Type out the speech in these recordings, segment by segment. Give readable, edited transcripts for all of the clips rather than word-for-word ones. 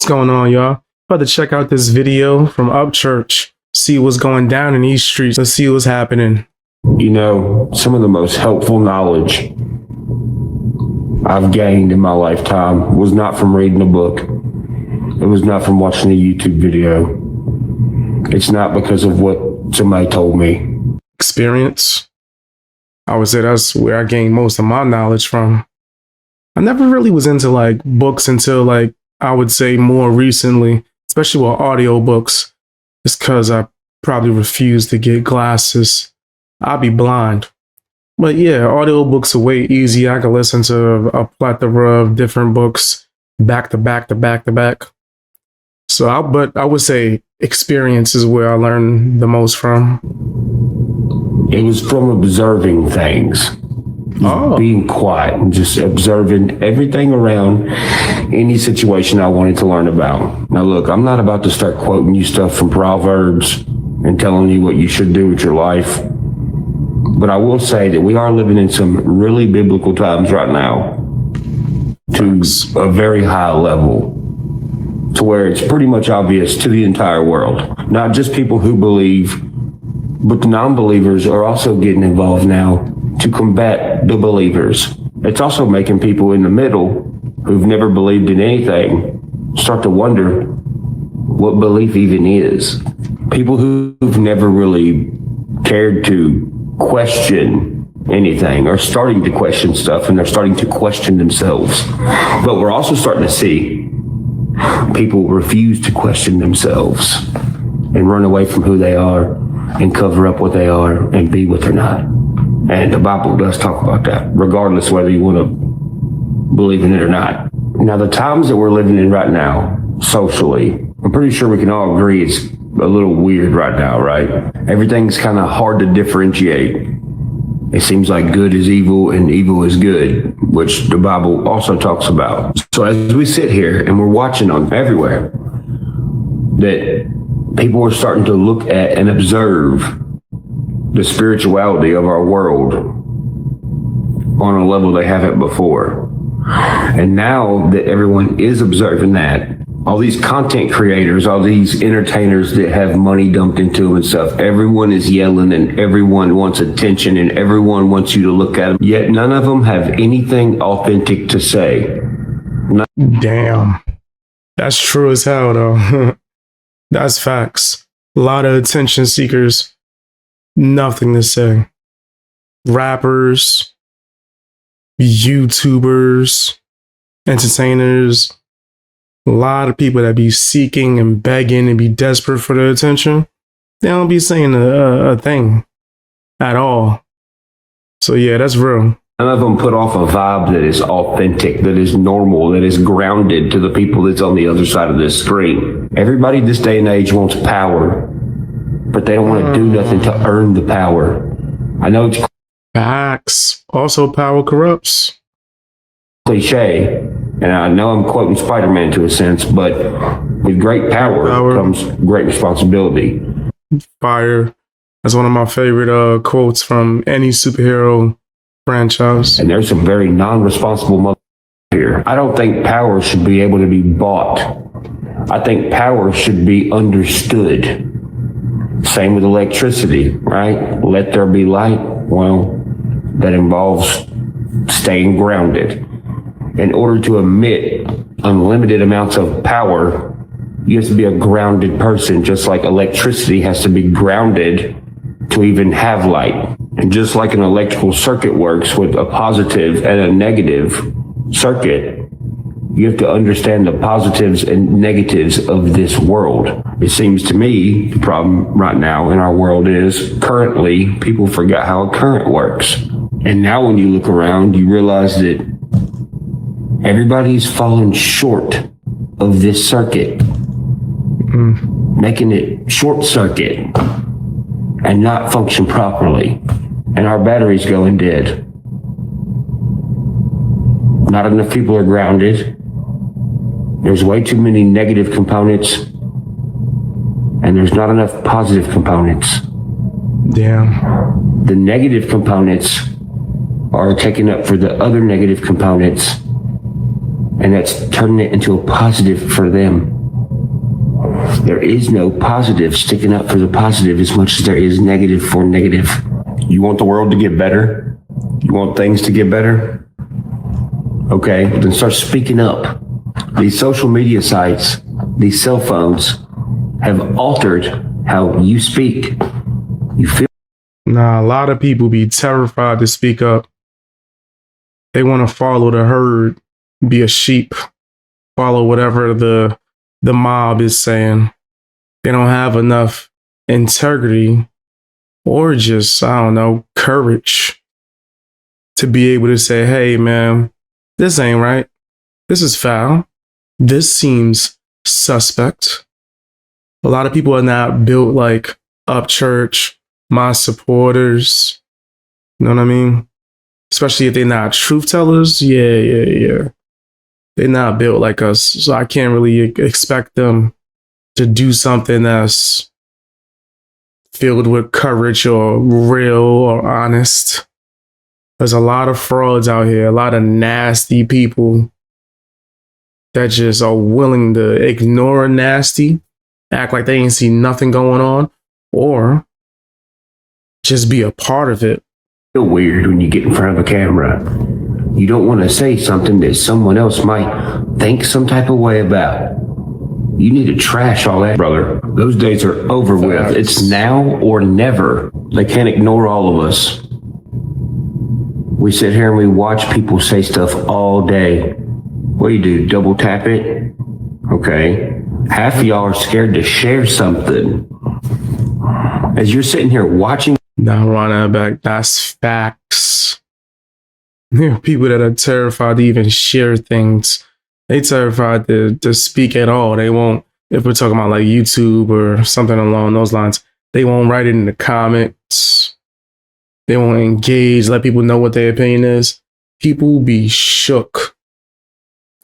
going on, y'all? About to check out this video from Upchurch. See what's going down in these streets. Let's see what's happening. You know, some of the most helpful knowledge I've gained in my lifetime was not from reading a book. It was not from watching a YouTube video. It's not because of what somebody told me. Experience. I would say that's where I gained most of my knowledge from. I never really was into like books until I would say more recently, especially with audiobooks. It's because I probably refused to get glasses. I'll be blind. But yeah, audiobooks are way easy. I can listen to a plethora of different books back to back to back to back. So I would say experience is where I learned the most from. It was from observing things. Being quiet and just observing everything around any situation I wanted to learn about. Now look, I'm not about to start quoting you stuff from Proverbs and telling you what you should do with your life. But I will say that we are living in some really biblical times right now to a very high level, to where it's pretty much obvious to the entire world. Not just people who believe, but the non-believers are also getting involved now to combat the believers. It's also making people in the middle who've never believed in anything start to wonder what belief even is. People who've never really cared to question anything are starting to question stuff, and they're starting to question themselves. But we're also starting to see people refuse to question themselves and run away from who they are and cover up what they are and be what they're not. And the Bible does talk about that, regardless whether you want to believe in it or not. Now, the times that we're living in right now, socially, I'm pretty sure we can all agree it's a little weird right now, right? Everything's kind of hard to differentiate. It seems like good is evil and evil is good, which the Bible also talks about. So as we sit here and we're watching on everywhere, that people are starting to look at and observe the spirituality of our world on a level they haven't before. And now that everyone is observing that, all these content creators, all these entertainers that have money dumped into them and stuff, everyone is yelling and everyone wants attention and everyone wants you to look at them. Yet none of them have anything authentic to say. Damn. That's true as hell, though. That's facts. A lot of attention seekers. Nothing to say. Rappers, YouTubers, entertainers, a lot of people that be seeking and begging and be desperate for the attention. They don't be saying a thing at all. So yeah, that's real. None of them put off a vibe that is authentic, that is normal, that is grounded to the people that's on the other side of this screen. Everybody this day and age wants power, but they don't want to do nothing to earn the power. I know it's facts. Also, power corrupts. Cliche, and I know I'm quoting Spider-Man to a sense, but with great power comes great responsibility. Fire. That's one of my favorite quotes from any superhero franchise. And there's some very non-responsible mother here. I don't think power should be able to be bought. I think power should be understood. Same with electricity, right? Let there be light. Well, that involves staying grounded. In order to emit unlimited amounts of power, you have to be a grounded person, just like electricity has to be grounded to even have light. And just like an electrical circuit works with a positive and a negative circuit, you have to understand the positives and negatives of this world. It seems to me the problem right now in our world is currently people forgot how a current works. And now when you look around, you realize that everybody's fallen short of this circuit, making it short circuit and not function properly. And our battery's going dead. Not enough people are grounded. There's way too many negative components, and there's not enough positive components. Damn. The negative components are taking up for the other negative components, and that's turning it into a positive for them. There is no positive sticking up for the positive as much as there is negative for negative. You want the world to get better? You want things to get better? Okay, then start speaking up. These social media sites, these cell phones have altered how you speak. You feel. Nah, a lot of people be terrified to speak up. They want to follow the herd, be a sheep, follow whatever the mob is saying. They don't have enough integrity or just, I don't know, courage to be able to say, hey, man, this ain't right. This is foul. This seems suspect. A lot of people are not built like Upchurch, my supporters. You know what I mean? Especially if they're not truth tellers. Yeah. They're not built like us. So I can't really expect them to do something that's filled with courage or real or honest. There's a lot of frauds out here, a lot of nasty people that just are willing to ignore nasty, act like they ain't see nothing going on, or just be a part of it. Feel weird when you get in front of a camera. You don't want to say something that someone else might think some type of way about. You need to trash all that, brother. Those days are over with. It's now or never. They can't ignore all of us. We sit here and we watch people say stuff all day. What do? Double tap it? Okay. Half of y'all are scared to share something. As you're sitting here watching. Now running back, that's facts. There are people that are terrified to even share things. They terrified to speak at all. They won't, if we're talking about like YouTube or something along those lines, they won't write it in the comments. They won't engage, let people know what their opinion is. People be shook.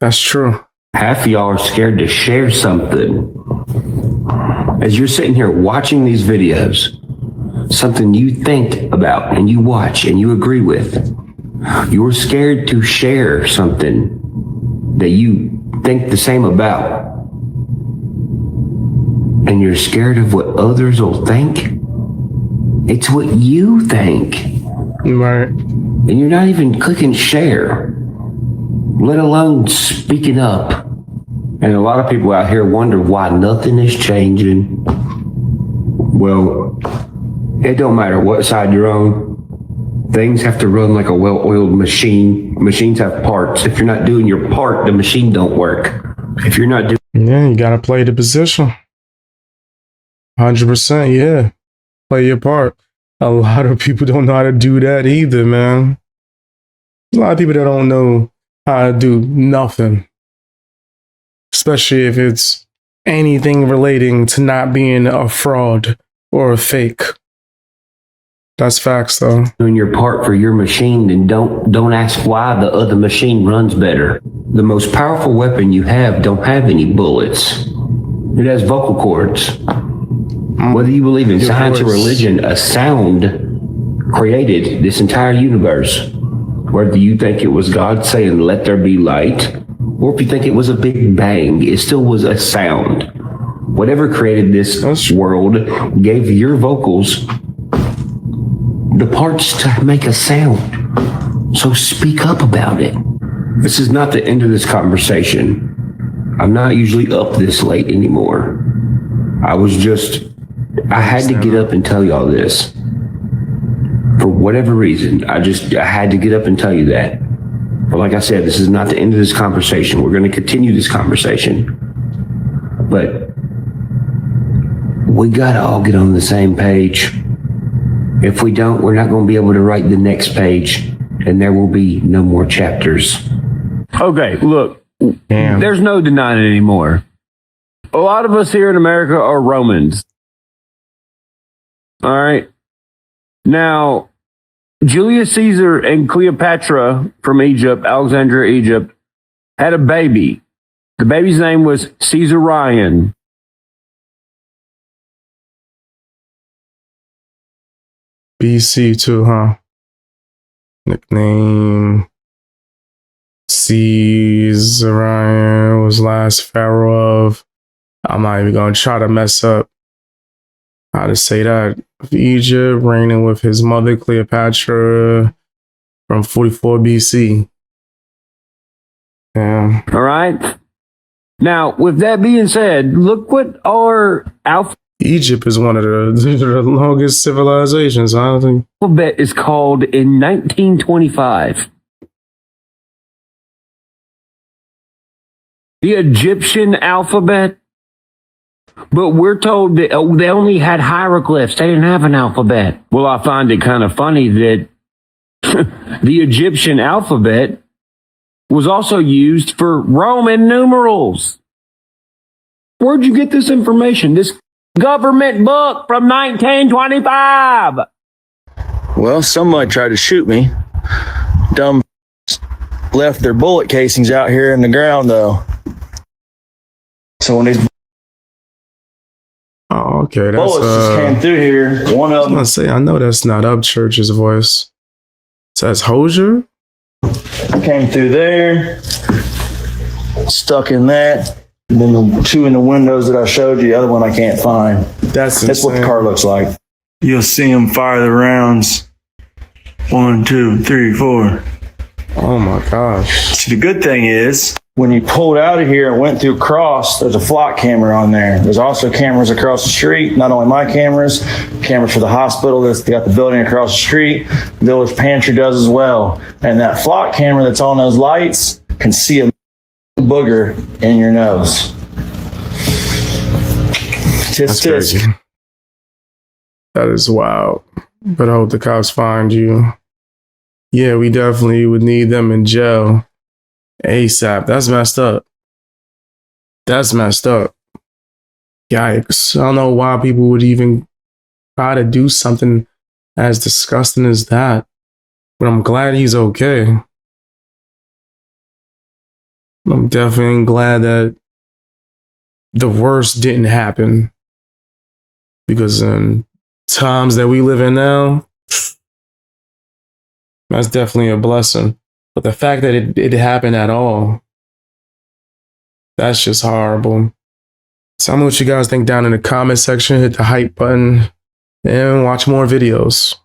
That's true. Half of y'all are scared to share something. As you're sitting here watching these videos, something you think about and you watch and you agree with, you're scared to share something that you think the same about. And you're scared of what others will think. It's what you think. Right. And you're not even clicking share, let alone speaking up. And a lot of people out here wonder why nothing is changing. Well, it don't matter what side you're on. Things have to run like a well-oiled machine. Machines have parts. If you're not doing your part, the machine don't work. If you're not doing... Yeah, you gotta play the position. 100%, yeah. Play your part. A lot of people don't know how to do that either, man. There's a lot of people that don't know how to do nothing. Especially if it's anything relating to not being a fraud or a fake. That's facts, though. Doing your part for your machine, and don't ask why the other machine runs better. The most powerful weapon you have don't have any bullets. It has vocal cords. Whether you believe in science or religion, a sound created this entire universe. Whether you think it was God saying, "Let there be light," or if you think it was a big bang, it still was a sound. Whatever created this world gave your vocals the parts to make a sound. So speak up about it. This is not the end of this conversation. I'm not usually up this late anymore. I had to get up and tell y'all this. For whatever reason, I had to get up and tell you that. But like I said, this is not the end of this conversation. We're going to continue this conversation. But we got to all get on the same page. If we don't, we're not going to be able to write the next page, and there will be no more chapters. Okay, look, there's no denying it anymore. A lot of us here in America are Romans. All right. Now, Julius Caesar and Cleopatra from Egypt, Alexandria, Egypt, had a baby. The baby's name was Caesarion. BC too, huh? Nickname Caesarion was last pharaoh of. I'm I'm not even going to try to mess up how to say that. Of Egypt, reigning with his mother Cleopatra from 44 BC. Yeah. All right. Now, with that being said, look what our Egypt is one of the longest civilizations. I don't think. alphabet is called in 1925. The Egyptian alphabet. But we're told that they only had hieroglyphs. They didn't have an alphabet. Well, I find it kind of funny that the Egyptian alphabet was also used for Roman numerals. Where'd you get this information? This government book from 1925. Well, somebody tried to shoot me. Dumb left their bullet casings out here in the ground, though. So when these Okay, that's bullets just came through here, one I of was them gonna say, I know that's not Upchurch's voice. So that's Hosier? came through there, stuck in that. And then the two in the windows that I showed you, the other one I can't find. That's what the insane. car looks like. You'll see them fire the rounds. 1, 2, 3, 4. Oh my gosh. See, the good thing is, When you pulled out of here and went through Cross, there's a flock camera on there. There's also cameras across the street. Not only my cameras for the hospital that's got the building across the street. The village pantry does as well. And that flock camera that's on those lights can see a booger in your nose. That's crazy. That is wild. But I hope the cops find you. Yeah, we definitely would need them in jail ASAP. That's messed up. That's messed up. Yikes. I don't know why people would even try to do something as disgusting as that. But I'm glad he's okay. I'm definitely glad that the worst didn't happen. Because in times that we live in now, that's definitely a blessing. But the fact that it happened at all, that's just horrible. Tell me what you guys think down in the comment section. Hit the hype button and watch more videos.